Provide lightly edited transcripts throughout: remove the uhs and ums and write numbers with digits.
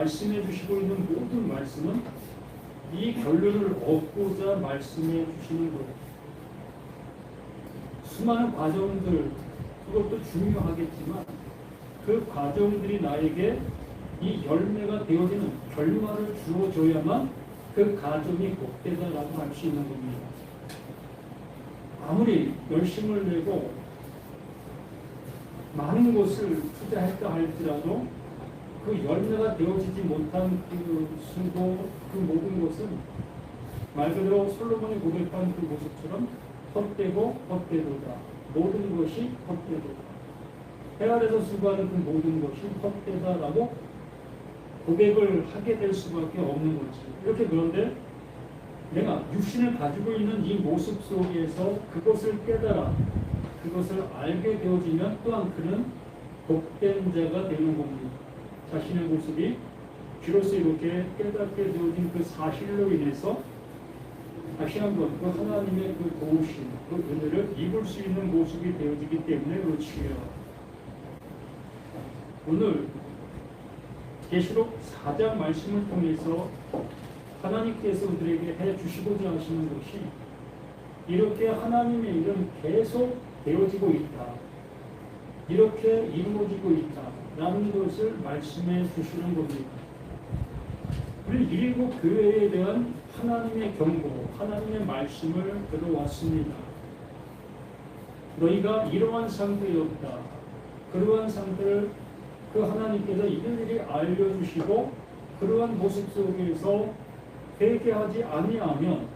말씀해 주시고 있는 모든 말씀은 이 결론을 얻고자 말씀해 주시는 거예요. 수많은 과정들, 그것도 중요하겠지만 그 과정들이 나에게 이 열매가 되어지는 결과를 주어줘야만 그 과정이 복되다라고 할 수 있는 겁니다. 아무리 열심을 내고 많은 것을 투자했다 할지라도 그 열매가 되어지지 못한 그 수고, 그 모든 것은 말 그대로 솔로몬이 고백한 그 모습처럼 헛되고 헛되도다. 모든 것이 헛되도다. 해 아래서 수고하는 그 모든 것이 헛되다라고 고백을 하게 될 수밖에 없는 거지. 이렇게 그런데 내가 육신을 가지고 있는 이 모습 속에서 그것을 깨달아 그것을 알게 되어지면 또한 그는 복된 자가 되는 겁니다. 자신의 모습이 비로소 이렇게 깨닫게 되어진 그 사실로 인해서 다시 한번 그 하나님의 그 도우심, 그 은혜를 입을 수 있는 모습이 되어지기 때문에 그렇지요. 오늘 계시록 4장 말씀을 통해서 하나님께서 우리에게 해주시고자 하시는 것이 이렇게 하나님의 일은 계속 되어지고 있다. 이렇게 이루어지고 있다. 라는 것을 말씀해 주시는 겁니다. 우리 일곱 교회에 대한 하나님의 경고, 하나님의 말씀을 들어왔습니다. 너희가 이러한 상태였다. 그러한 상태를 그 하나님께서 일일이 알려주시고 그러한 모습 속에서 회개하지 아니하면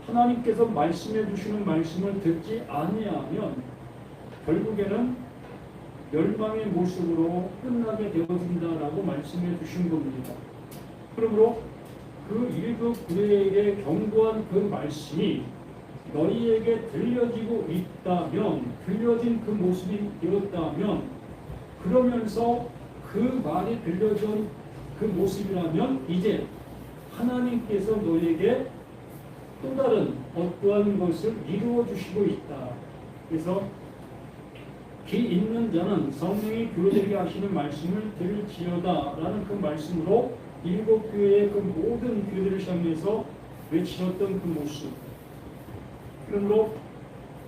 하나님께서 말씀해 주시는 말씀을 듣지 아니하면 결국에는 멸망의 모습으로 끝나게 되어진다라고 말씀해 주신 겁니다. 그러므로 그 일곱 교회에게 경고한 그 말씀이 너희에게 들려지고 있다면, 들려진 그 모습이 되었다면, 그러면서 그 말이 들려진 그 모습이라면 이제 하나님께서 너희에게 또 다른 어떠한 것을 이루어 주시고 있다. 그래서 귀 있는 자는 성령이 교회들에게 하시는 말씀을 들을지어다 라는 그 말씀으로 일곱 교회의 그 모든 교회들을 향해서 외치셨던 그 모습. 그러므로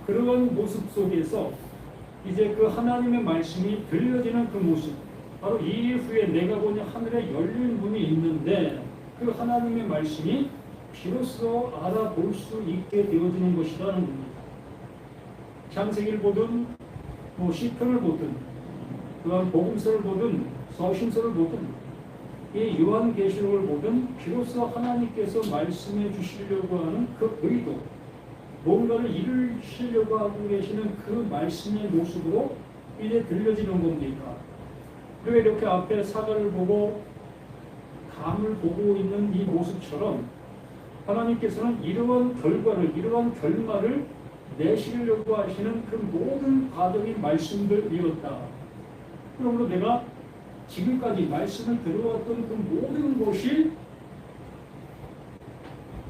그런 모습 속에서 이제 그 하나님의 말씀이 들려지는 그 모습, 바로 이 이후에 내가 보니 하늘에 열린 문이 있는데 그 하나님의 말씀이 비로소 알아볼 수 있게 되어지는 것이라는 겁니다. 창세기를 보든 시편을 보든 또한 복음서를 보든 서신서를 보든 이 요한계시록을 보든 비로소 하나님께서 말씀해 주시려고 하는 그 의도, 뭔가를 이루시려고 하고 계시는 그 말씀의 모습으로 이제 들려지는 겁니다. 그리고 이렇게 앞에 사과를 보고 감을 보고 있는 이 모습처럼 하나님께서는 이러한 결과를, 이러한 결말을 내시려고 하시는 그 모든 과정의 말씀들이었다. 그러므로 내가 지금까지 말씀을 들어왔던 그 모든 것이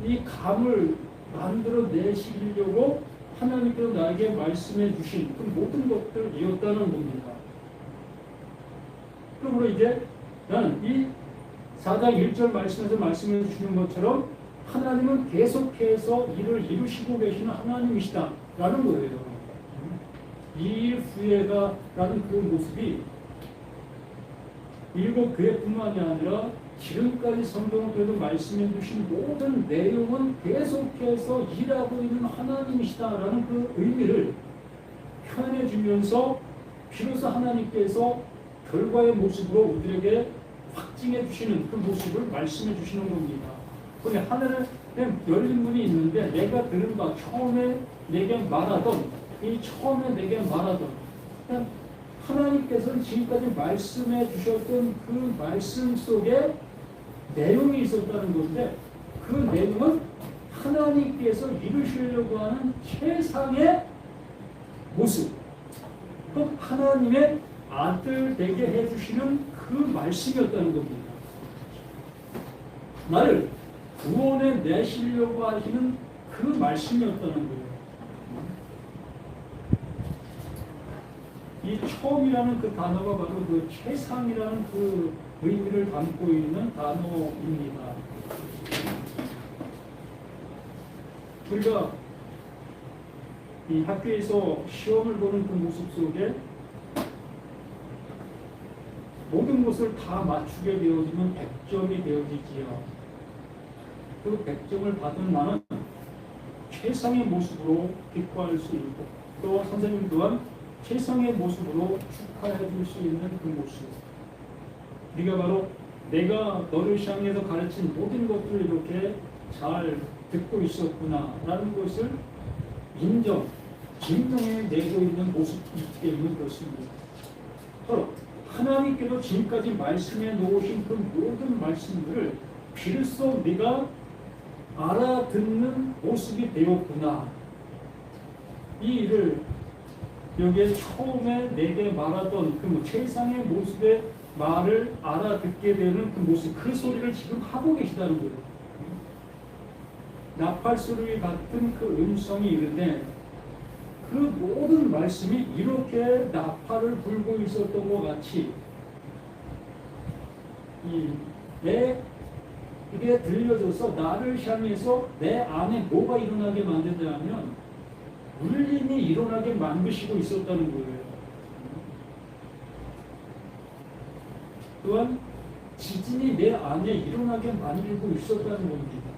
이 감을 만들어 내시려고 하나님께서 나에게 말씀해 주신 그 모든 것들이었다는 겁니다. 그러므로 이제 나는 이 4장 1절 말씀에서 말씀해 주시는 것처럼 하나님은 계속해서 일을 이루시고 계시는 하나님이시다 라는 거예요. 이 후예가 라는 그 모습이 일곱 교회뿐만이 아니라 지금까지 성경을 통해서 말씀해 주신 모든 내용은 계속해서 일하고 있는 하나님이시다 라는 그 의미를 표현해 주면서 비로소 하나님께서 결과의 모습으로 우리에게 확증해 주시는 그 모습을 말씀해 주시는 겁니다. 근데 하늘에 열린 문이 있는데 내가 들은 바 처음에 내게 말하던 이 처음에 내게 말하던 하나님께서는 지금까지 말씀해 주셨던 그 말씀 속에 내용이 있었다는 건데 그 내용은 하나님께서 이루시려고 하는 최상의 모습, 또 하나님의 아들 되게 해주시는 그 말씀이었다는 겁니다. 나를 구원에 내시려고 하시는 그 말씀이었다는 거예요. 이 처음이라는 그 단어가 바로 그 최상이라는 그 의미를 담고 있는 단어입니다. 우리가 이 학교에서 시험을 보는 그 모습 속에 모든 것을 다 맞추게 되어지면 100점이 되어지지요. 그 100점을 받은 나는 최상의 모습으로 기뻐할 수 있고 또 선생님 또한 최상의 모습으로 축하해 줄 수 있는 그 모습. 네가 바로 내가 너를 향해서 가르친 모든 것들을 이렇게 잘 듣고 있었구나 라는 것을 인정, 증명해 내고 있는 모습이기 때문에 그렇습니다. 바로 하나님께서 지금까지 말씀해 놓으신 그 모든 말씀들을 비로소 네가 알아듣는 모습이 되었구나. 이 일을 여기에 처음에 내게 말하던 그 최상의 모습의 말을 알아듣게 되는 그 모습, 그 소리를 지금 하고 계시다는 거예요. 나팔 소리 같은 그 음성이 이른데 그 모든 말씀이 이렇게 나팔을 불고 있었던 것 같이 이게 들려줘서 나를 향해서 내 안에 뭐가 일어나게 만든다면 울림이 일어나게 만드시고 있었다는 거예요. 또한 지진이 내 안에 일어나게 만들고 있었다는 겁니다.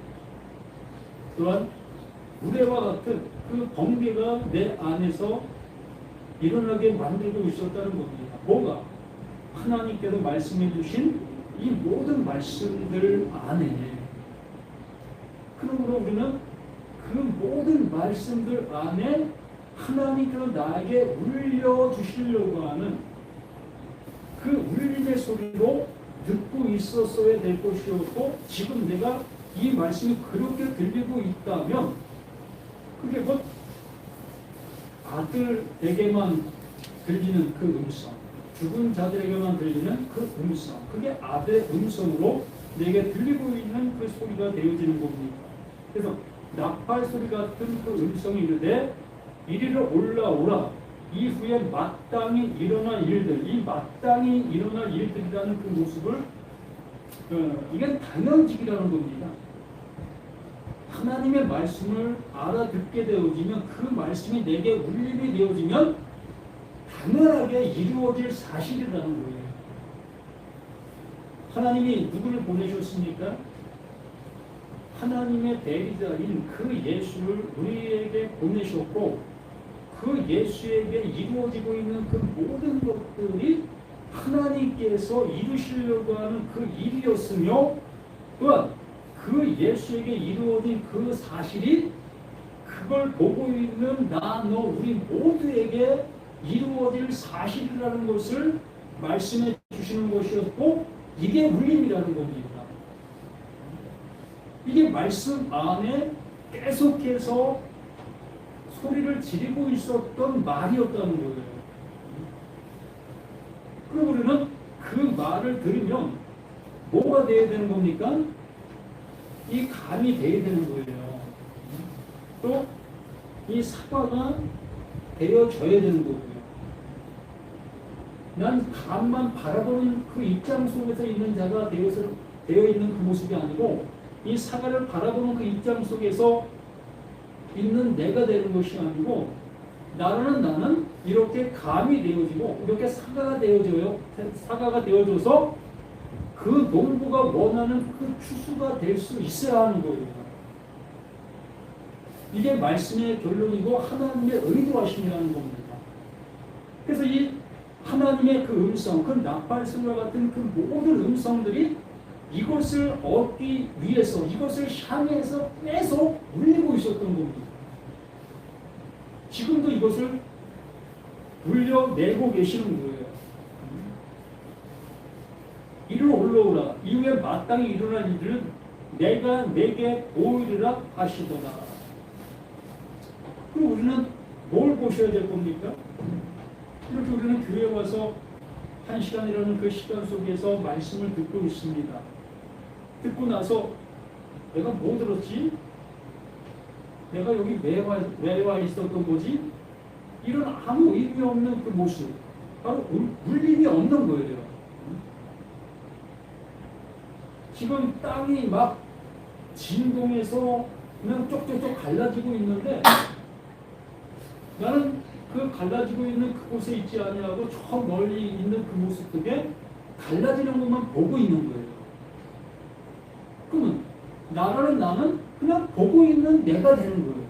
또한 우레와 같은 그 번개가 내 안에서 일어나게 만들고 있었다는 겁니다. 뭐가? 하나님께서 말씀해 주신 이 모든 말씀들 안에. 그러므로 우리는 그 모든 말씀들 안에 하나님께서 나에게 울려주시려고 하는 그 울림의 소리로 듣고 있었어야 될 것이었고 지금 내가 이 말씀이 그렇게 들리고 있다면 그게 곧 아들에게만 들리는 그 음성, 죽은 자들에게만 들리는 그 음성, 그게 아들의 음성으로 내게 들리고 있는 그 소리가 되어지는 겁니다. 그래서 나팔 소리 같은 그 음성이 이르되 이리로 올라오라. 이후에 마땅히 일어날 일들, 이 마땅히 일어날 일들이라는 그 모습을 이게 당연직이라는 겁니다. 하나님의 말씀을 알아듣게 되어지면 그 말씀이 내게 울림이 되어지면 당연하게 이루어질 사실이라는 거예요. 하나님이 누구를 보내셨습니까? 하나님의 대리자인 그 예수를 우리에게 보내셨고 그 예수에게 이루어지고 있는 그 모든 것들이 하나님께서 이루시려고 하는 그 일이었으며 또한 그 예수에게 이루어진 그 사실이 그걸 보고 있는 나, 너, 우리 모두에게 이루어질 사실이라는 것을 말씀해 주시는 것이었고 이게 울림이라는 겁니다. 이게 말씀 안에 계속해서 소리를 지르고 있었던 말이었다는 거예요. 그럼 우리는 그 말을 들으면 뭐가 돼야 되는 겁니까? 이 감이 돼야 되는 거예요. 또 이 사과가 되어져야 되는 거고요. 난 감만 바라보는 그 입장 속에서 있는 자가 되어 있는 그 모습이 아니고 이 사과를 바라보는 그 입장 속에서 있는 내가 되는 것이 아니고 나는 이렇게 감이 되어지고 이렇게 사과가 되어져서 그 농부가 원하는 그 추수가 될 수 있어야 하는 거예요. 이게 말씀의 결론이고 하나님의 의도하심이라는 겁니다. 그래서 이 하나님의 그 음성, 그 나팔소리와 같은 그 모든 음성들이 이것을 얻기 위해서 이것을 향해서 계속 울리고 있었던 겁니다. 지금도 이것을 울려내고 계시는 거예요. 이리로 올라오라. 이후에 마땅히 일어날 일들은 내가 내게 보이리라 하시더라. 그럼 우리는 뭘 보셔야 될 겁니까? 이렇게 우리는 교회에 와서 1시간이라는 그 시간 속에서 말씀을 듣고 있습니다. 듣고 나서 내가 뭐 들었지? 내가 여기 왜 와 있었던 거지? 이런 아무 의미 없는 그 모습, 바로 울림이 없는 거예요. 지금 땅이 막 진동해서 그냥 쪽쪽쪽 갈라지고 있는데 나는 그 갈라지고 있는 그곳에 있지 아니하고 저 멀리 있는 그 모습 속에 갈라지는 것만 보고 있는 거예요. 그러면 나는 그냥 보고 있는 내가 되는 거예요.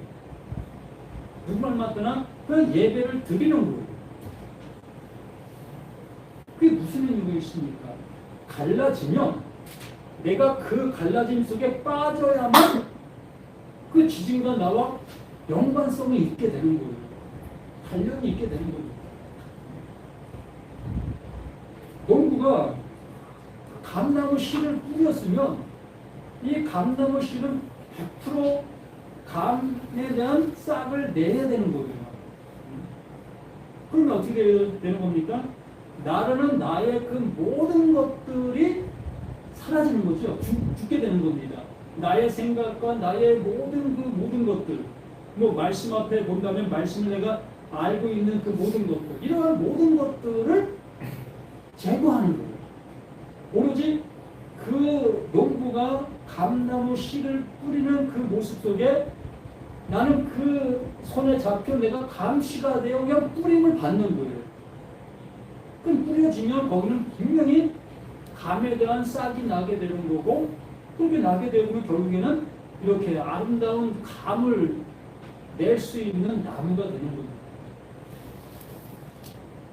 누구를 맡거나 그냥 예배를 드리는 거예요. 그게 무슨 의미가 있습니까? 갈라지면 내가 그 갈라짐 속에 빠져야만 그 지진과 나와 연관성이 있게 되는 거예요. 관련이 있게 되는 겁니다. 농부가 감나무 씨를 뿌렸으면 이 감나무 씨는 100% 감에 대한 싹을 내야 되는 거예요. 그러면 어떻게 되는 겁니까? 나르는 나의 그 모든 것들이 사라지는 거죠. 죽게 되는 겁니다. 나의 생각과 나의 모든 것들, 뭐 말씀 앞에 본다면 말씀을 내가 알고 있는 그 모든 것들, 이러한 모든 것들을 제거하는 거예요. 오로지 그 농부가 감나무 씨를 뿌리는 그 모습 속에 나는 그 손에 잡혀 내가 감씨가 되어 그냥 뿌림을 받는 거예요. 그럼 뿌려지면 거기는 분명히 감에 대한 싹이 나게 되는 거고, 그렇게 나게 되면 결국에는 이렇게 아름다운 감을 낼 수 있는 나무가 되는 겁니다.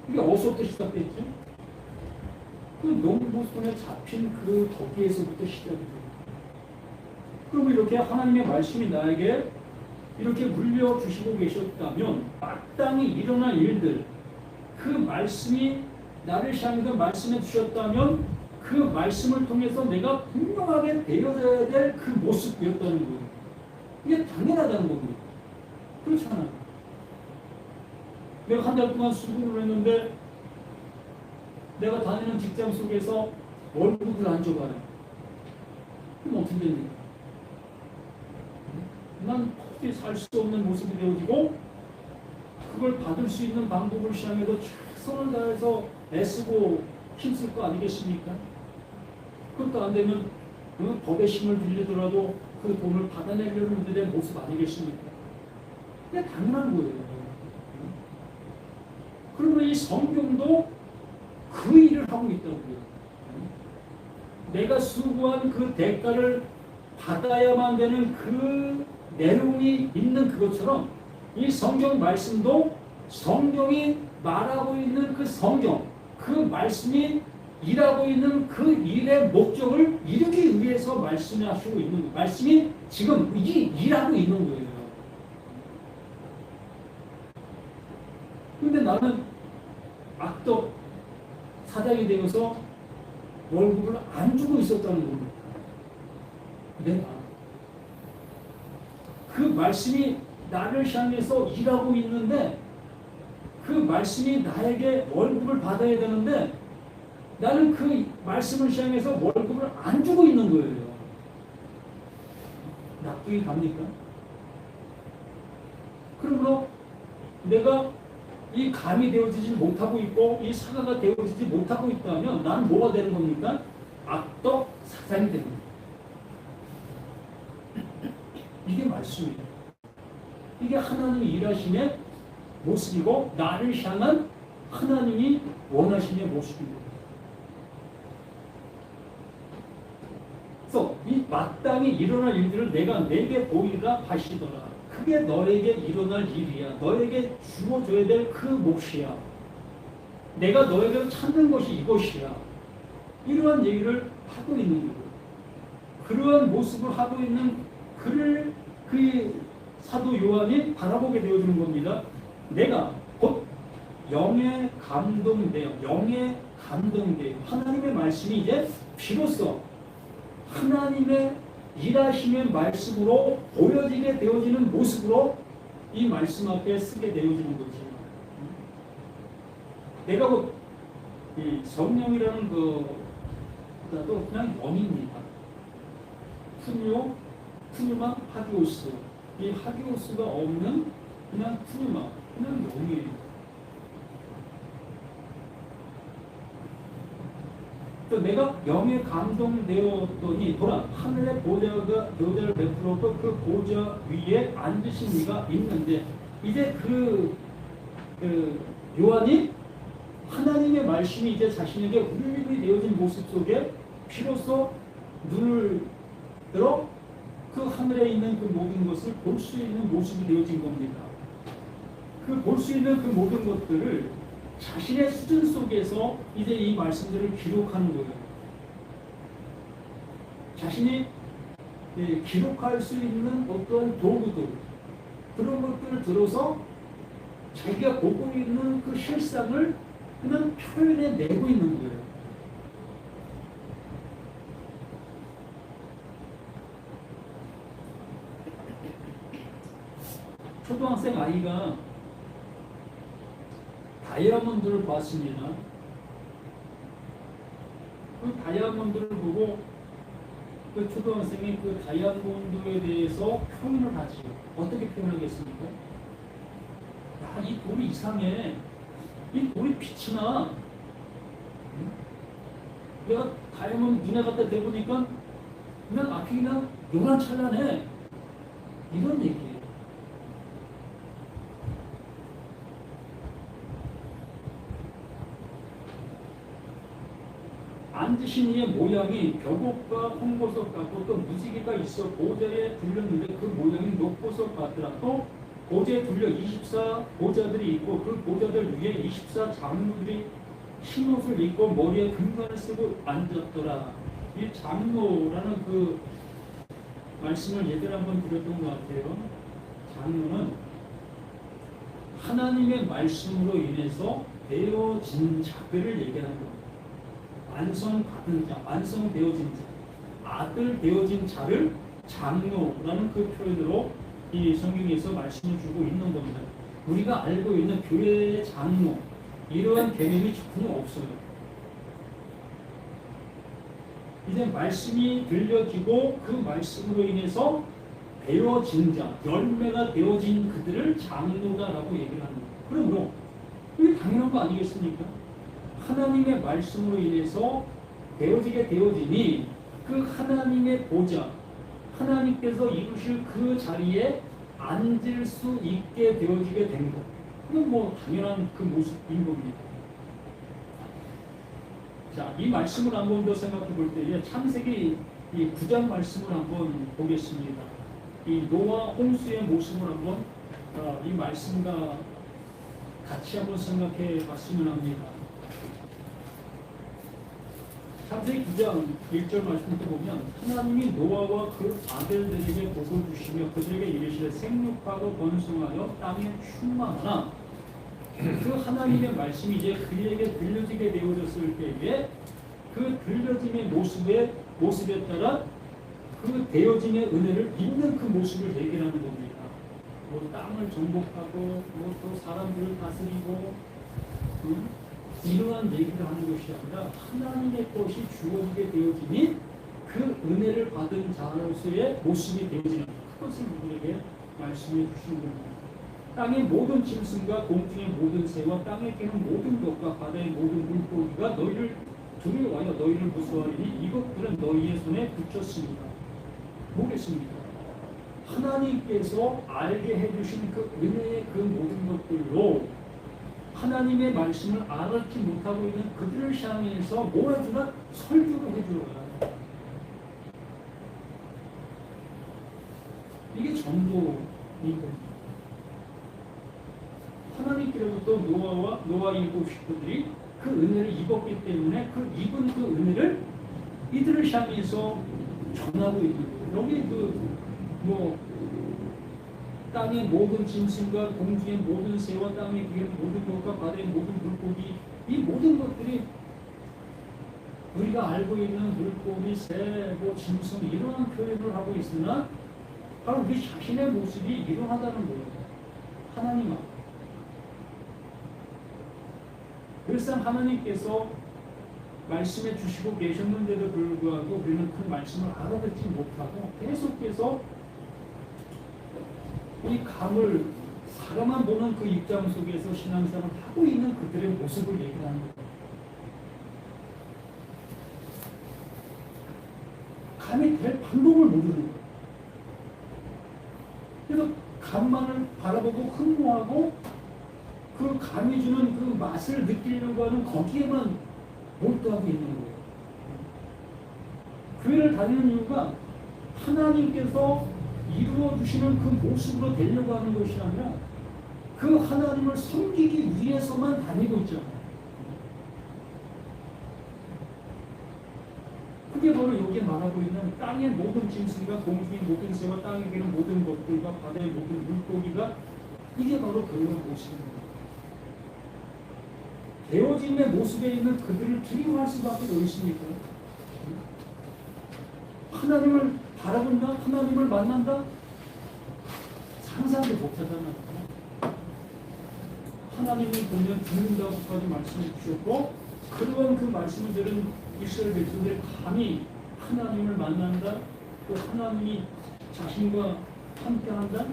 이게 어디서부터 시작됐죠? 그 농부 손에 잡힌 그 덕기에서부터 시작이 됩니다. 그럼 이렇게 하나님의 말씀이 나에게 이렇게 물려주시고 계셨다면 마땅히 일어날 일들, 그 말씀이 나를 향해서 말씀해 주셨다면 그 말씀을 통해서 내가 분명하게 되어져야 될 그 모습이었다는 거예요. 이게 당연하다는 겁니다. 그렇잖아요. 내가 한 달 동안 수고를 했는데 내가 다니는 직장 속에서 월급을 안 줘봐요. 그럼 어떻게 됩니까? 난 도저히 살 수 없는 모습이 되어지고 그걸 받을 수 있는 방법을 향해서 최선을 다해서 애쓰고 힘쓸 거 아니겠습니까? 그것도 안 되면 법의 힘을 빌리더라도 그 돈을 받아내려는 분들의 모습 아니겠습니까? 그게 당연한 거예요. 그러면 이 성경도 그 일을 하고 있다고요. 내가 수고한 그 대가를 받아야만 되는 그 내용이 있는 그것처럼 이 성경 말씀도 성경이 말하고 있는 그 성경, 그 말씀이 일하고 있는 그 일의 목적을 이루기 위해서 말씀하시고 있는 거예요. 말씀이 지금 일하고 있는 거예요. 근데 나는 악덕 사장이 되어서 월급을 안 주고 있었다는 겁니다. 내가 그 말씀이 나를 향해서 일하고 있는데 그 말씀이 나에게 월급을 받아야 되는데 나는 그 말씀을 향해서 월급을 안 주고 있는 거예요. 납득이 갑니까? 그러므로 내가 이 감이 되어지지 못하고 있고 이 사과가 되어지지 못하고 있다면 나는 뭐가 되는 겁니까? 악덕 사장이 되는 겁니다. 이게 말씀이에요. 이게 하나님의 일하심의 모습이고 나를 향한 하나님이 원하심의 모습입니다. 그래서 이 마땅히 일어날 일들을 내게 보이라 하시더라. 그게 너에게 일어날 일이야. 너에게 주어줘야 될 그 몫이야. 내가 너에게 찾는 것이 이것이야. 이러한 얘기를 하고 있는 거고, 그러한 모습을 하고 있는 그를 그 사도 요한이 바라보게 되어주는 겁니다. 내가 곧 영에 감동되어 하나님의 말씀이 이제 비로소 하나님의 일하심의 말씀으로 보여지게 되어지는 모습으로 이 말씀 앞에 쓰게 되어지는 거지. 내가 곧 이 성령이라는 그보다도 그냥 영입니다. 푸뉴마, 하기오스. 이 하기오스가 없는 그냥 푸뉴마, 그냥 영이에요. 또 내가 영에 감동되었더니 돌아 하늘의 보좌를 베풀었고 그 보좌 위에 앉으신 이가 있는데 이제 그 요한이 하나님의 말씀이 이제 자신에게 울림이 되어진 모습 속에 비로소 눈을 들어 그 하늘에 있는 그 모든 것을 볼 수 있는 모습이 되어진 겁니다. 그 볼 수 있는 그 모든 것들을 자신의 수준 속에서 이제 이 말씀들을 기록하는 거예요. 자신이 기록할 수 있는 어떤 도구들, 그런 것들을 들어서 자기가 보고 있는 그 실상을 그냥 표현해 내고 있는 거예요. 초등학생 아이가 다이아몬드를 봤습니다. 그 다이아몬드를 보고 그 초등학생이 그 다이아몬드에 대해서 표현을 하지. 어떻게 표현하겠습니까? 야, 이 돌이 이상해. 이 돌이 빛이 나. 내가 다이아몬드 눈에 갖다 대보니까 그냥 앞이 그냥 요란찬란해. 이런 얘기예요. 앉으신 이의 모양이 벽옥과 홍보석 같고 또 무지개가 있어 보좌에 둘렸는데 그 모양이 녹보석 같더라. 또 보좌에 둘려 24 보좌들이 있고 그 보좌들 위에 24 장로들이 흰옷을 입고 머리에 금관을 쓰고 앉았더라. 이 장로라는 그 말씀을 예전에 한번 드렸던 것 같아요. 장로는 하나님의 말씀으로 인해서 되어진 자들을 얘기하는 겁니다. 완성받은 자, 완성되어진 자, 아들 되어진 자를 장로라는 그 표현으로 이 성경에서 말씀을 주고 있는 겁니다. 우리가 알고 있는 교회의 장로, 이러한 개념이 전혀 없어요. 이제 말씀이 들려지고 그 말씀으로 인해서 되어진 자, 열매가 되어진 그들을 장로다라고 얘기를 하는 거예요. 그러므로 이게 당연한 거 아니겠습니까? 하나님의 말씀으로 인해서 되어지게 되어지니 그 하나님의 보좌, 하나님께서 이루실 그 자리에 앉을 수 있게 되어지게 된 것. 그건 뭐 당연한 그 모습인 겁니다. 자, 이 말씀을 한번 더 생각해 볼 때에 창세기 이 9장 말씀을 한번 보겠습니다. 이 노아 홍수의 모습을 한번 이 말씀과 같이 한번 생각해 봤으면 합니다. 창세기 9장 1절 말씀부터 보면 하나님이 노아와 그 아들들에게 복을 주시며 그들에게 이르시되 생육하고 번성하여 땅에 충만하나 그 하나님의 말씀이 이제 그에게 들려지게 되어졌을 때에 그 들려짐의 모습에 따라 그 되어짐의 은혜를 입는 그 모습을 얘기하는 겁니다. 뭐 땅을 정복하고 뭐 또 사람들을 다스리고 이러한 얘기를 하는 것이 아니라 하나님의 것이 주어지게 되어지니 그 은혜를 받은 자로서의 모습이 되어지는 그것을 우리에게 말씀해 주신 겁니다. 땅의 모든 짐승과 공중의 모든 새와 땅에 끼는 모든 것과 바다의 모든 물고기가 너희를 두려워하여 너희를 무서워하리니 이것들은 너희의 손에 붙였습니다. 뭐겠습니까? 하나님께서 알게 해주신 그 은혜의 그 모든 것들로 하나님의 말씀을 알지 못하고 있는 그들을 향해서 뭘 해주나? 설교를 해주어요. 이게 전도인 겁니다. 하나님께로부터 노아 일곱 식구들이 그 은혜를 입었기 때문에 그 입은 그 은혜를 이들을 향해서 전하고 있는 거예요. 여기 땅의 모든 짐승과 공중의 모든 새와 땅에 기는 모든 것과 바다의 모든 물고기, 이 모든 것들이 우리가 알고 있는 물고기, 새, 짐승 이러한 표현을 하고 있으나 바로 우리 자신의 모습이 이러하다는 거예요. 하나님 앞에. 늘상 하나님께서 말씀해 주시고 계셨는데도 불구하고 우리는 그 말씀을 알아듣지 못하고 계속해서 이 감을 사람만 보는 그 입장 속에서 신앙생활을 하고 있는 그들의 모습을 얘기하는 거예요. 감이 될 방법을 모르는 거예요. 그래서 감만을 바라보고 흠모하고 그 감이 주는 그 맛을 느끼려고 하는 거기에만 몰두하고 있는 거예요. 교회를 다니는 이유가 하나님께서 이루어 주시는 그 모습으로 되려고 하는 것이 아니라 그 하나님을 섬기기 위해서만 다니고 있잖아요. 그게 바로 여기에 말하고 있는 땅의 모든 짐승과 공중의 모든 새와 땅에 기는 모든 것들과 바다의 모든 물고기가 이게 바로 교회의 모습입니다. 되어짐의 모습에 있는 그들을 두려워할 수밖에 없습니까? 하나님을 바라본다? 하나님을 만난다? 상상도 못하잖아요. 하나님이 보면 죽는다고까지 말씀해 주셨고, 그런 그 말씀을 들은 이스라엘 백성들이 감히 하나님을 만난다? 또 하나님이 자신과 함께한다?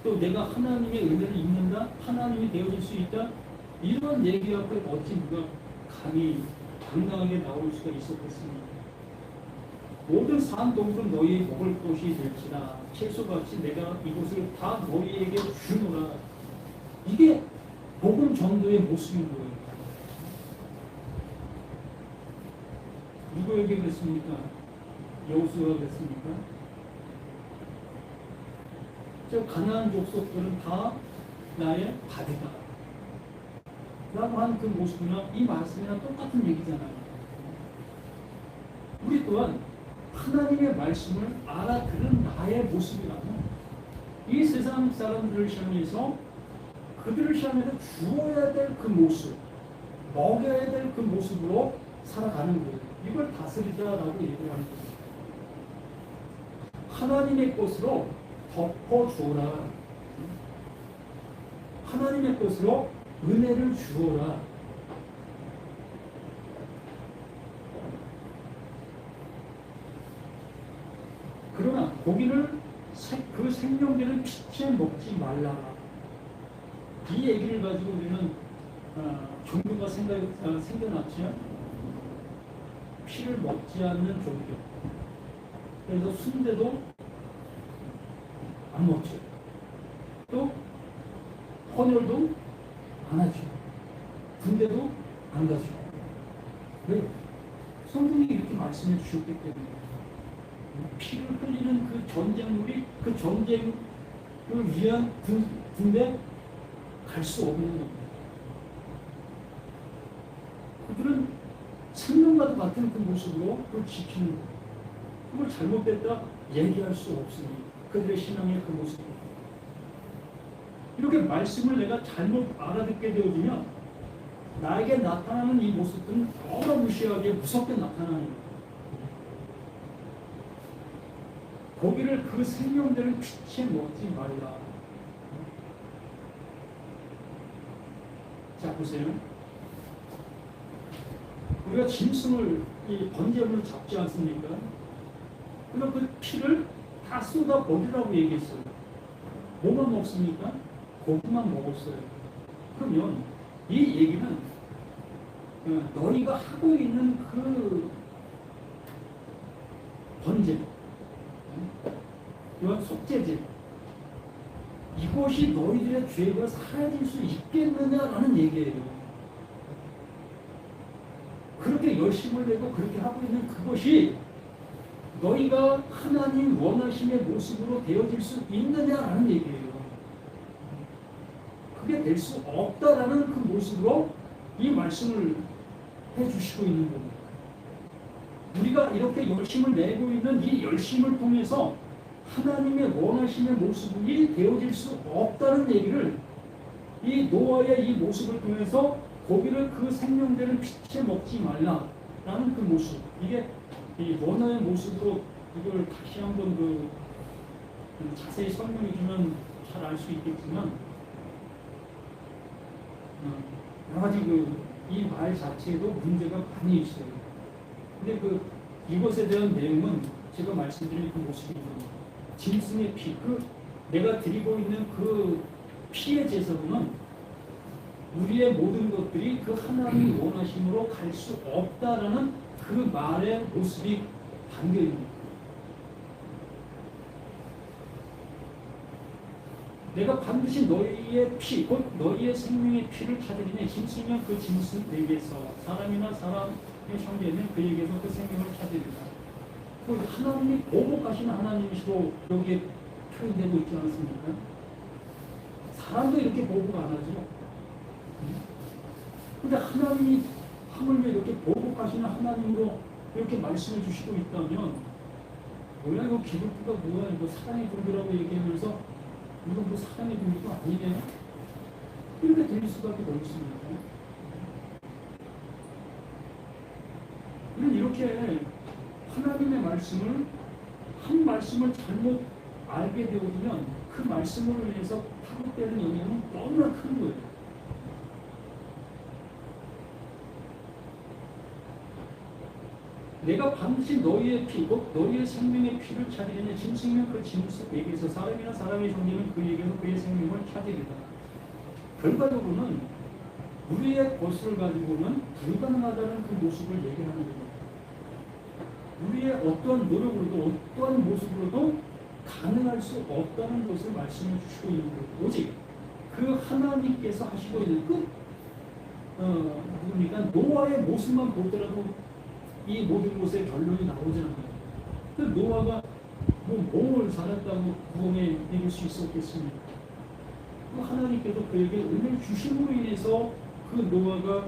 또 내가 하나님의 은혜를 입는다? 하나님이 되어질 수 있다? 이런 얘기 앞에 어찌 누가 감히 당당하게 나올 수가 있었겠습니까? 모든 산 동굴은 너희의 먹을 곳이 될지라 채소같이 내가 이곳을 다 너희에게 주노라. 이게 복음 전도의 모습인 거예요. 누구에게 그랬습니까? 여호수아가 그랬습니까? 저 가나안 족속들은 다 나의 밥이다 라고 한 그 모습이나 이 말씀이랑 똑같은 얘기잖아요. 우리 또한 하나님의 말씀을 알아들은 나의 모습이라면 이 세상 사람들을 향해서 그들을 향해서 주어야 될 그 모습, 먹여야 될 그 모습으로 살아가는 거예요. 이걸 다스리자라고 얘기를 하는 거예요. 하나님의 것으로 덮어주어라. 하나님의 것으로 은혜를 주어라. 그러나 고기를 그 생명되는 피채 먹지 말라. 이 얘기를 가지고 우리는 종교가 생겨났죠. 피를 먹지 않는 종교. 그래서 순대도 안 먹죠. 또 헌혈도 안 하죠. 군대도 안 가죠. 왜? 성경이 이렇게 말씀해 주셨기 때문에. 피를 흘리는 그 전쟁물이 그 전쟁을 위한 군대 갈 수 없는 겁니다. 그들은 생명과도 같은 그 모습으로 그걸 지키는 거예요. 그걸 잘못됐다 얘기할 수 없으니 그들의 신앙의 그 모습입니다. 이렇게 말씀을 내가 잘못 알아듣게 되어지면 나에게 나타나는 이 모습들은 어마무시하게 무섭게 나타나는 거예요. 고기를 그 생명되는 피채 먹지 말라. 자, 보세요. 우리가 짐승을 이 번제물을 잡지 않습니까? 그럼 그 피를 다 쏟아 버리라고 얘기했어요. 뭐만 먹습니까? 고기만 먹었어요. 그러면 이 얘기는 너희가 하고 있는 그 번제, 이건 속죄제, 이것이 너희들의 죄가 사라질 수 있겠느냐라는 얘기예요. 그렇게 열심을 내고 그렇게 하고 있는 그것이 너희가 하나님 원하심의 모습으로 되어질 수 있느냐라는 얘기예요. 그게 될 수 없다라는 그 모습으로 이 말씀을 해주시고 있는 겁니다. 우리가 이렇게 열심을 내고 있는 이 열심을 통해서 하나님의 원하심의 모습이 되어질 수 없다는 얘기를 이 노아의 이 모습을 통해서 고기를 그 생명되는 피채 먹지 말라라는 그 모습, 이게 이 원어의 모습으로 이걸 다시 한번 자세히 설명해 주면 잘 알 수 있겠지만 여러 가지 이 말 자체에도 문제가 많이 있어요. 근데 이것에 대한 내용은 제가 말씀드린 그 모습입니다. 짐승의 피, 내가 드리고 있는 그 피의 제사로는 우리의 모든 것들이 그 하나님이 원하심으로 갈 수 없다라는 그 말의 모습이 담겨 있는 거예요. 내가 반드시 너희의 피, 곧 너희의 생명의 피를 찾으리니 짐승이면 그 짐승에게서 사람이나 사람의 형제는 그에게서 그 생명을 찾으리라. 그 하나님이 보복하신 하나님이시도 여기에 표현되고 있지 않습니까? 사람도 이렇게 보복 안 하죠. 근데 하나님이 하물며 이렇게 보복하시는 하나님으로 이렇게 말씀해 주시고 있다면 뭐야 이거 기독교가 뭐야 이거 사랑의 종교라고 얘기하면서 이건 뭐 사랑의 종교가 아니네 이렇게 들릴 수밖에 없습니다. 우리는 이렇게 하나님의 말씀을 한 말씀을 잘못 알게 되어지면 그 말씀으로 인해서 파급되는 영향은 너무나 큰 거예요. 내가 반드시 너희의 피, 곧 너희의 생명의 피를 찾으려니 짐승이면 그 짐승에게서 사람이나 사람의 형제는 그에게서 그의 생명을 찾으리라. 결과적으로는 우리의 것을 가지고는 불가능하다는 그 모습을 얘기하는 겁니다. 우리의 어떠한 노력으로도 어떠한 모습으로도 가능할 수 없다는 것을 말씀해 주시고 있는 거예요. 오직 그 하나님께서 하시고 있는 그러니까 노아의 모습만 보더라도 이 모든 것의 결론이 나오잖아요. 그 노아가 뭘 살았다고 구원에 이룰 수 있었겠습니까? 그 하나님께서 그에게 은혜를 주심으로 인해서 그 노아가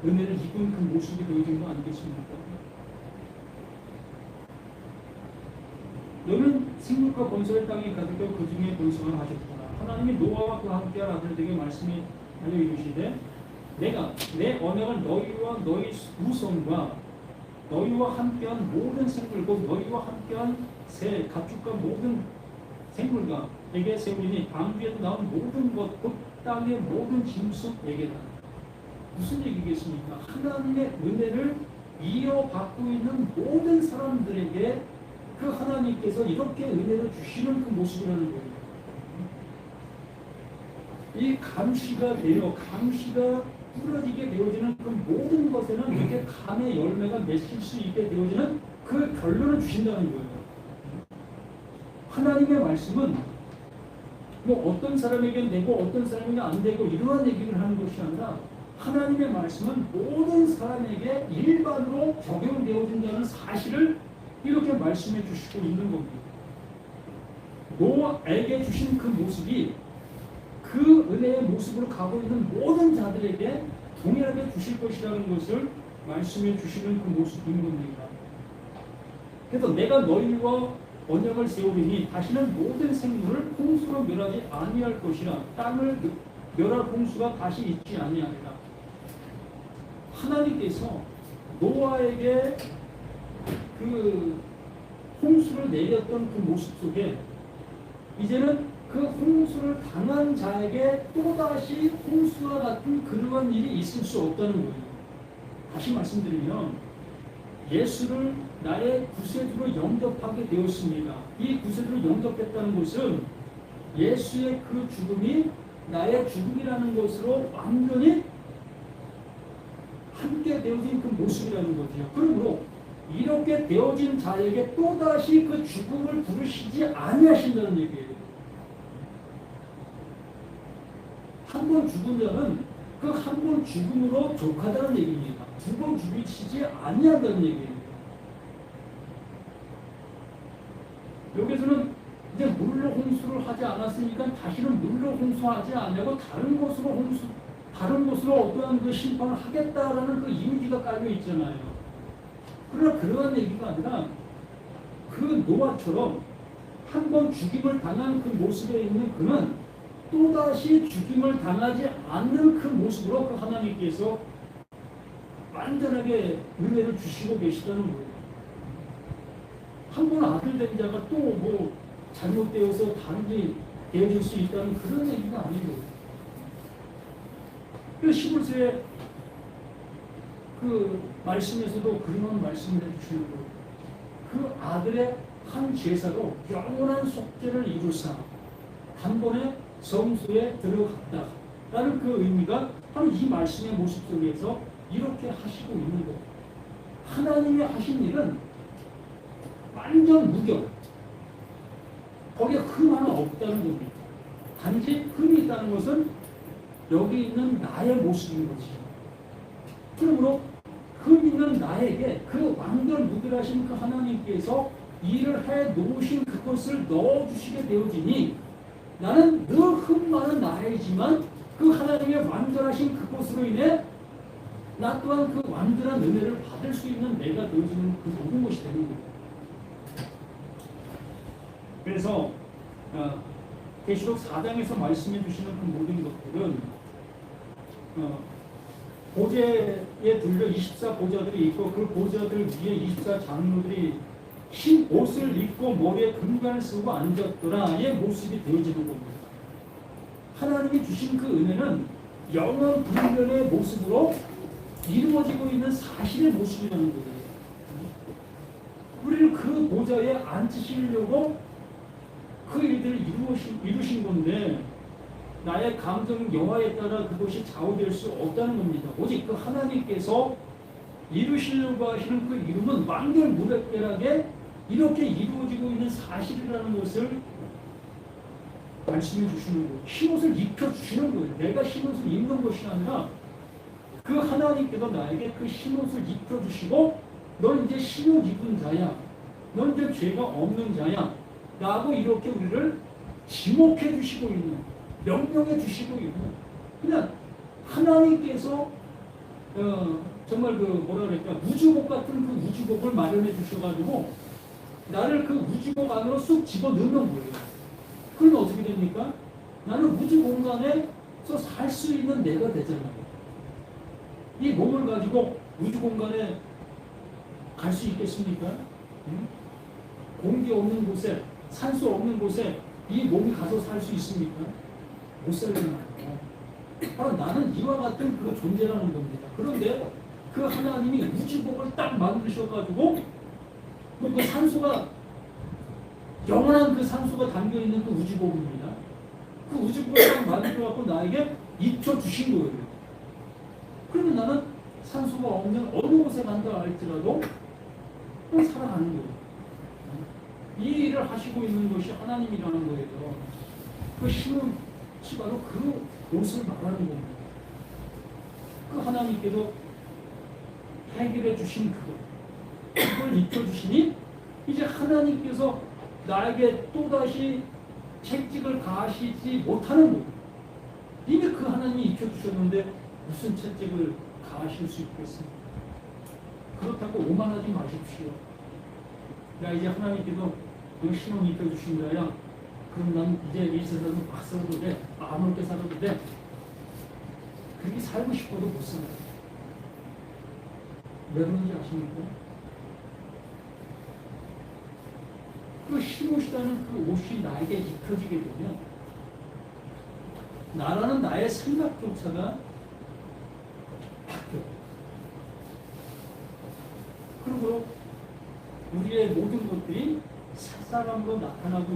은혜를 입은 그 모습이 되어진 거 아니겠습니까? 너는 생육과 번성의 땅에 가득하고 그 중에 번성을 하셨구나. 하나님이 노아와 그와 함께한 아들에게 말씀이 하여 이르시되 내가 내 언약을 너희와 너희 후손과 너희와 함께한 모든 생물 곧 너희와 함께한 새 가축과 모든 생물과에게 세우리니 방 위에서 나온 모든 것 곧 땅의 모든 짐승에게다. 무슨 얘기겠습니까? 하나님의 은혜를 이어받고 있는 모든 사람들에게 그 하나님께서 이렇게 은혜를 주시는 그 모습이라는 거예요. 이 감시가 부러지게 되어지는 그 모든 것에는 이렇게 감의 열매가 맺힐 수 있게 되어지는 그 결론을 주신다는 거예요. 하나님의 말씀은 뭐 어떤 사람에게 되고 어떤 사람에게 안 되고 이러한 얘기를 하는 것이 아니라 하나님의 말씀은 모든 사람에게 일반으로 적용되어진다는 사실을 이렇게 말씀해 주시고 있는 겁니다. 노아에게 주신 그 모습이 그 은혜의 모습으로 가고 있는 모든 자들에게 동일하게 주실 것이라는 것을 말씀해 주시는 그 모습인 겁니다. 그래서 내가 너희와 언약을 세우리니 다시는 모든 생물을 홍수로 멸하지 아니할 것이라. 땅을 멸할 홍수가 다시 있지 아니하리라. 하나님께서 노아에게 그 홍수를 내렸던 그 모습 속에 이제는 그 홍수를 당한 자에게 또다시 홍수와 같은 그러한 일이 있을 수 없다는 거예요. 다시 말씀드리면 예수를 나의 구세주로 영접하게 되었습니다. 이 구세주로 영접했다는 것은 예수의 그 죽음이 나의 죽음이라는 것으로 완전히 함께 되어진 그 모습이라는 거죠. 그러므로 이렇게 되어진 자에게 또다시 그 죽음을 부르시지 아니하신다는 얘기예요. 한 번 죽은 자는 그 한 번 죽음으로 족하다는 얘기입니다. 두 번 죽이시지 아니한다는 얘기예요. 여기서는 이제 물로 홍수를 하지 않았으니까 다시는 물로 홍수하지 않고 다른 곳으로 어떠한 그 심판을 하겠다라는 그 이미지가 깔려 있잖아요. 그러나 그러한 얘기가 아니라 그 노아처럼 한 번 죽임을 당한 그 모습에 있는 그는 또다시 죽임을 당하지 않는 그 모습으로 그 하나님께서 완전하게 은혜를 주시고 계시다는 거예요. 한 번 아들 된 자가 또 뭐 잘못되어서 다르게 되어질 수 있다는 그런 얘기가 아니고, 그 시골서의 그 말씀에서도 그런 말씀을 해주시는 거예요. 그 아들의 한 제사로 영원한 속죄를 이루사 단번에 성소에 들어갔다 라는 그 의미가 바로 이 말씀의 모습 속에서 이렇게 하시고 있는 거예요. 하나님이 하신 일은 완전 무결. 거기에 흠 하나 없다는 겁니다. 단지 흠이 있다는 것은 여기 있는 나의 모습인 거지. 그러므로 흠 있는 나에게 그 완전 무결하신 그 하나님께서 일을 해 놓으신 그것을 넣어주시게 되어지니 나는 늘 흠 많은 나이지만 그 하나님의 완전하신 그것으로 인해 나 또한 그 완전한 은혜를 받을 수 있는 내가 되어지는 그 모든 것이 되는 거예요. 그래서 계시록 4장에서 말씀해 주시는 그 모든 것들은 보좌에 둘러 24보좌들이 있고 그 보좌들 위에 24장로들이 흰 옷을 입고 머리에 금관을 쓰고 앉았더라의 모습이 되어지는 겁니다. 하나님이 주신 그 은혜는 영원 불변의 모습으로 이루어지고 있는 사실의 모습이라는 거예요. 우리를 그 보좌에 앉히시려고 그 일들을 이루신 건데 나의 감정 여하에 따라 그것이 좌우될 수 없다는 겁니다. 오직 그 하나님께서 이루시려고 하시는 그 이름은 완전 무력결하게 이렇게 이루어지고 있는 사실이라는 것을 말씀해 주시는 거예요. 흰옷을 입혀주시는 거예요. 내가 흰옷을 입는 것이 아니라 그 하나님께서 나에게 그 흰옷을 입혀주시고 넌 이제 흰옷 입은 자야. 넌 이제 죄가 없는 자야. 라고 이렇게 우리를 지목해 주시고 있는, 명령해 주시고 있는, 그냥 하나님께서 정말 그 뭐라 그럴까 우주복 같은 그 우주복을 마련해 주셔가지고 나를 그 우주복 안으로 쑥 집어넣는 거예요. 그러면 어떻게 됩니까? 나는 우주 공간에서 살 수 있는 내가 되잖아요. 이 몸을 가지고 우주 공간에 갈 수 있겠습니까? 공기 없는 곳에, 산소 없는 곳에 이 몸이 가서 살 수 있습니까? 못 살잖아요. 바로 나는 이와 같은 그 존재라는 겁니다. 그런데 그 하나님이 우주복을 딱 만드셔가지고 그 산소가 영원한 그 산소가 담겨있는 그 우주복입니다. 그 우주복을 딱 만들어갖고 나에게 입혀주신 거예요. 그러면 나는 산소가 없는 어느 곳에 간다 할지라도 살아가는 거예요. 이 일을 하시고 있는 것이 하나님이라는 거예요. 그 신은 바로 그 옷을 말하는 겁니다. 그 하나님께서 해결해 주신 그걸 입혀주시니 이제 하나님께서 나에게 또다시 채찍을 가하시지 못하는 거예요. 이미 그 하나님이 입혀주셨는데 무슨 채찍을 가하실 수 있겠습니까? 그렇다고 오만하지 마십시오. 야 이제 하나님께서 너 신혼 입혀주신 거야. 그럼 난 이제 이 세상을 막 살아도 돼. 아무렇게 살아도 돼. 그렇게 살고 싶어도 못 살아요. 왜 그런지 아십니까? 그 흰옷이라는 그 옷이 나에게 입혀지게 되면 나라는 나의 생각조차가 바뀌어요. 그리고 우리의 모든 것들이 사람으로 나타나고